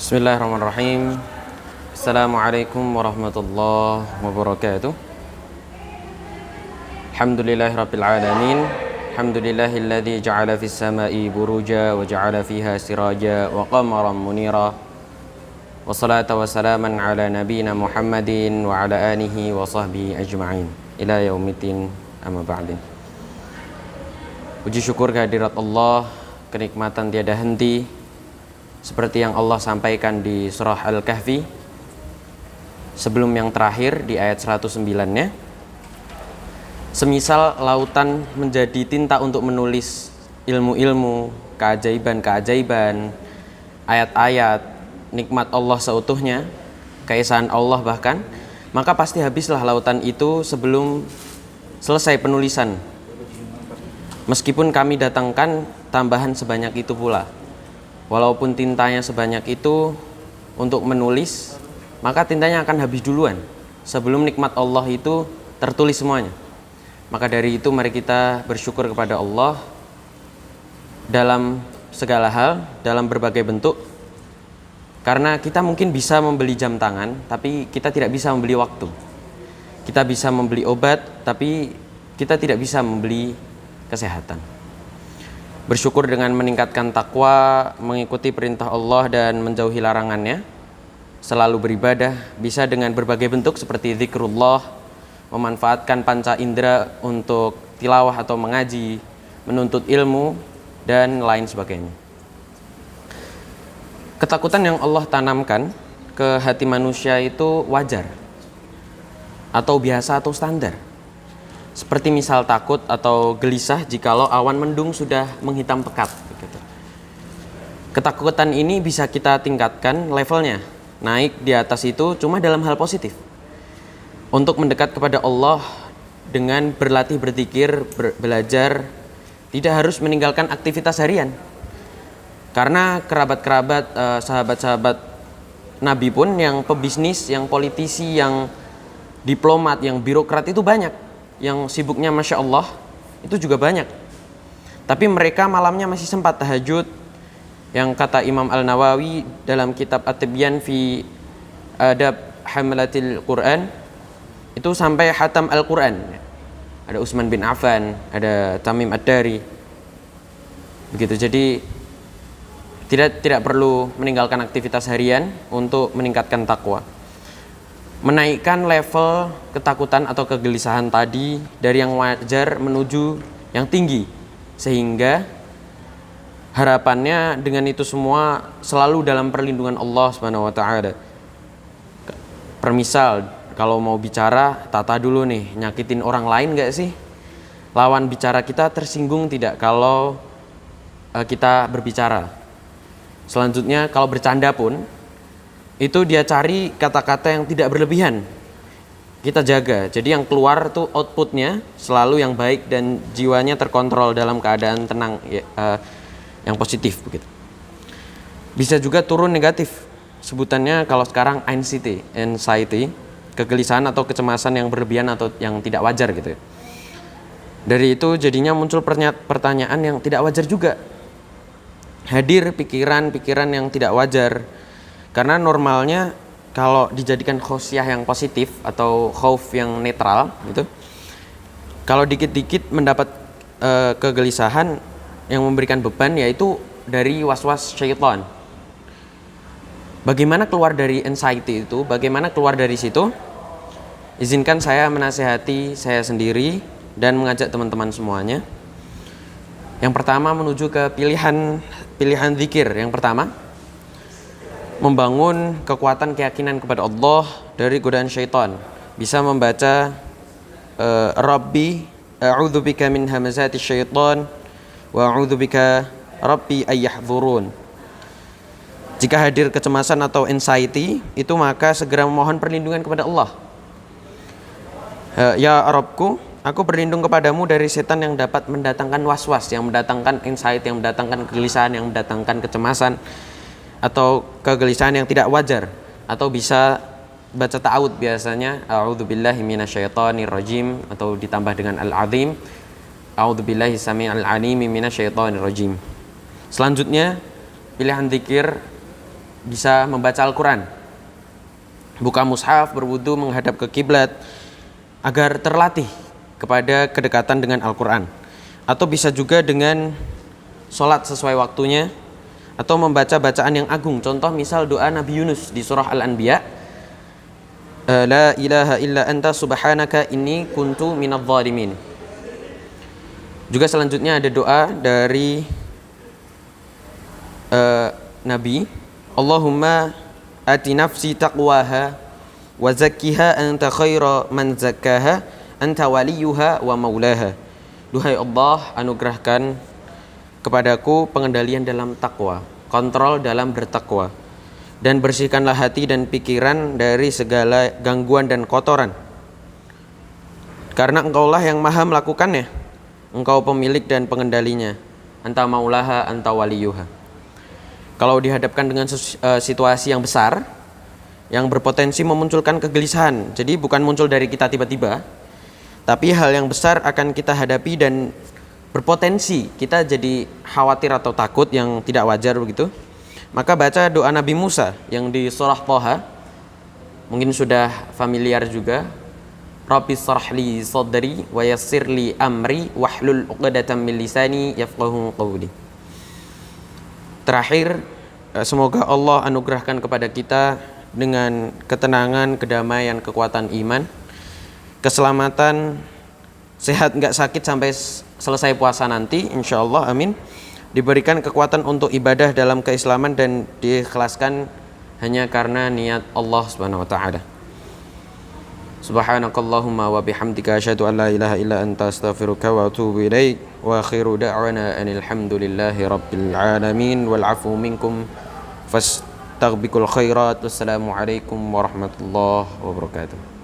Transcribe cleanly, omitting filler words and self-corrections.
Bismillahirrahmanirrahim. Assalamualaikum warahmatullahi wabarakatuh. Alhamdulillahirabbil alamin. Alhamdulillahilladzi ja'ala fis sama'i buruja wa ja'ala fiha siraja wa qamaran munira. Wassalatu wassalaman ala nabiyyina Muhammadin wa ala alihi wa sahbihi ajma'in. Ila yaumiddin, amma ba'din. Puji syukur kehadirat Allah, kenikmatan tiada henti. Seperti yang Allah sampaikan di surah Al-Kahfi sebelum yang terakhir di ayat 109-nya. Semisal lautan menjadi tinta untuk menulis ilmu-ilmu, keajaiban-keajaiban, ayat-ayat, nikmat Allah seutuhnya, keesaan Allah bahkan, maka pasti habislah lautan itu sebelum selesai penulisan. Meskipun kami datangkan tambahan sebanyak itu pula. Walaupun tintanya sebanyak itu untuk menulis, maka tintanya akan habis duluan sebelum nikmat Allah itu tertulis semuanya. Maka dari itu mari kita bersyukur kepada Allah dalam segala hal, dalam berbagai bentuk. Karena kita mungkin bisa membeli jam tangan, tapi kita tidak bisa membeli waktu. Kita bisa membeli obat, tapi kita tidak bisa membeli kesehatan. Bersyukur dengan meningkatkan takwa, mengikuti perintah Allah dan menjauhi larangannya, selalu beribadah, bisa dengan berbagai bentuk seperti zikrullah, memanfaatkan panca indera untuk tilawah atau mengaji, menuntut ilmu, dan lain sebagainya. Ketakutan yang Allah tanamkan ke hati manusia itu wajar, atau biasa atau standar. Seperti misal takut atau gelisah jikalau awan mendung sudah menghitam pekat. Ketakutan ini bisa kita tingkatkan levelnya, naik di atas itu cuma dalam hal positif. Untuk mendekat kepada Allah dengan berlatih berzikir, belajar, tidak harus meninggalkan aktivitas harian. Karena kerabat-kerabat, sahabat-sahabat Nabi pun yang pebisnis, yang politisi, yang diplomat, yang birokrat itu banyak. Yang sibuknya Masya Allah itu juga banyak. Tapi mereka malamnya masih sempat tahajud. Yang kata Imam Al-Nawawi dalam kitab At-Tibyan fi Adab Hamlatil Quran, itu sampai hatam Al-Quran. Ada Utsman bin Affan, ada Tamim Ad-Dari. Begitu. Jadi tidak perlu meninggalkan aktivitas harian untuk meningkatkan takwa. Menaikkan level ketakutan atau kegelisahan tadi dari yang wajar menuju yang tinggi, sehingga harapannya dengan itu semua selalu dalam perlindungan Allah Subhanahu wa taala. Permisal kalau mau bicara, tata dulu nih, nyakitin orang lain gak sih? Lawan bicara kita tersinggung tidak kalau kita berbicara? Selanjutnya kalau bercanda pun itu dia cari kata-kata yang tidak berlebihan. Kita jaga. Jadi yang keluar tuh outputnya selalu yang baik dan jiwanya terkontrol dalam keadaan tenang, yang positif begitu. Bisa juga turun negatif. Sebutannya kalau sekarang anxiety, kegelisahan atau kecemasan yang berlebihan atau yang tidak wajar gitu. Dari itu jadinya muncul pertanyaan yang tidak wajar juga. Hadir pikiran-pikiran yang tidak wajar. Karena normalnya kalau dijadikan khosyah yang positif atau khauf yang netral gitu, kalau dikit-dikit mendapat kegelisahan yang memberikan beban, yaitu dari was-was syaitan. Bagaimana keluar dari anxiety itu? Bagaimana keluar dari situ? Izinkan saya menasihati saya sendiri dan mengajak teman-teman semuanya. Yang pertama menuju ke pilihan zikir. Yang pertama, membangun kekuatan keyakinan kepada Allah dari godaan syaitan. Bisa membaca Rabbi a'udzubika min hamazati syaitan wa a'udzubika Rabbi ayyahdzurun. Jika hadir kecemasan atau anxiety, itu maka segera memohon perlindungan kepada Allah. Ya Rabbku, aku berlindung kepadamu dari setan yang dapat mendatangkan was-was, yang mendatangkan anxiety, yang mendatangkan kegelisahan, yang mendatangkan kecemasan atau kegelisahan yang tidak wajar. Atau bisa baca ta'awud biasanya, a'udzubillahi minasyaitonirrajim, atau ditambah dengan al-azim, a'udzubillahi samii'al 'aliim minasyaitonirrajim. Selanjutnya pilihan zikir bisa membaca Al-Quran, buka mushaf, berwudu, menghadap ke kiblat, agar terlatih kepada kedekatan dengan Al-Quran. Atau bisa juga dengan sholat sesuai waktunya, atau membaca bacaan yang agung. Contoh misal doa Nabi Yunus di surah Al-Anbiya, La ilaha illa anta subhanaka inni kuntu minadh dhalimin. Juga selanjutnya ada doa dari Nabi, Allahumma ati nafsi taqwaha wa zakkiha anta khaira man zakkaha anta waliyuha wa maulaha. Duhai Allah, anugerahkan kepadaku pengendalian dalam takwa, kontrol dalam bertakwa, dan bersihkanlah hati dan pikiran dari segala gangguan dan kotoran, karena Engkaulah yang maha melakukannya, Engkau pemilik dan pengendalinya, anta maulaha anta waliyuha. Kalau dihadapkan dengan situasi yang besar yang berpotensi memunculkan kegelisahan, jadi bukan muncul dari kita tiba-tiba, tapi hal yang besar akan kita hadapi dan berpotensi kita jadi khawatir atau takut yang tidak wajar begitu, maka baca doa Nabi Musa yang di surah Thaha, mungkin sudah familiar juga, Rabbi shrahli sadri wa yassirli amri wahlul 'uqdatam min lisani yafqahu qawli. Terakhir, semoga Allah anugerahkan kepada kita dengan ketenangan, kedamaian, kekuatan iman, keselamatan, sehat nggak sakit sampai selesai puasa nanti, insya Allah, amin. Diberikan kekuatan untuk ibadah dalam keislaman dan diikhlaskan hanya karena niat Allah Subhanahu wa taala. Subhanakallahumma wa bihamdika asyhadu an la ilaha illa anta astaghfiruka wa atubu ilaik wa akhiru da'wana anil hamdulillahi rabbil alamin wal 'afu minkum fastaghfiqul khairat. Wassalamu alaikum warahmatullahi wabarakatuh.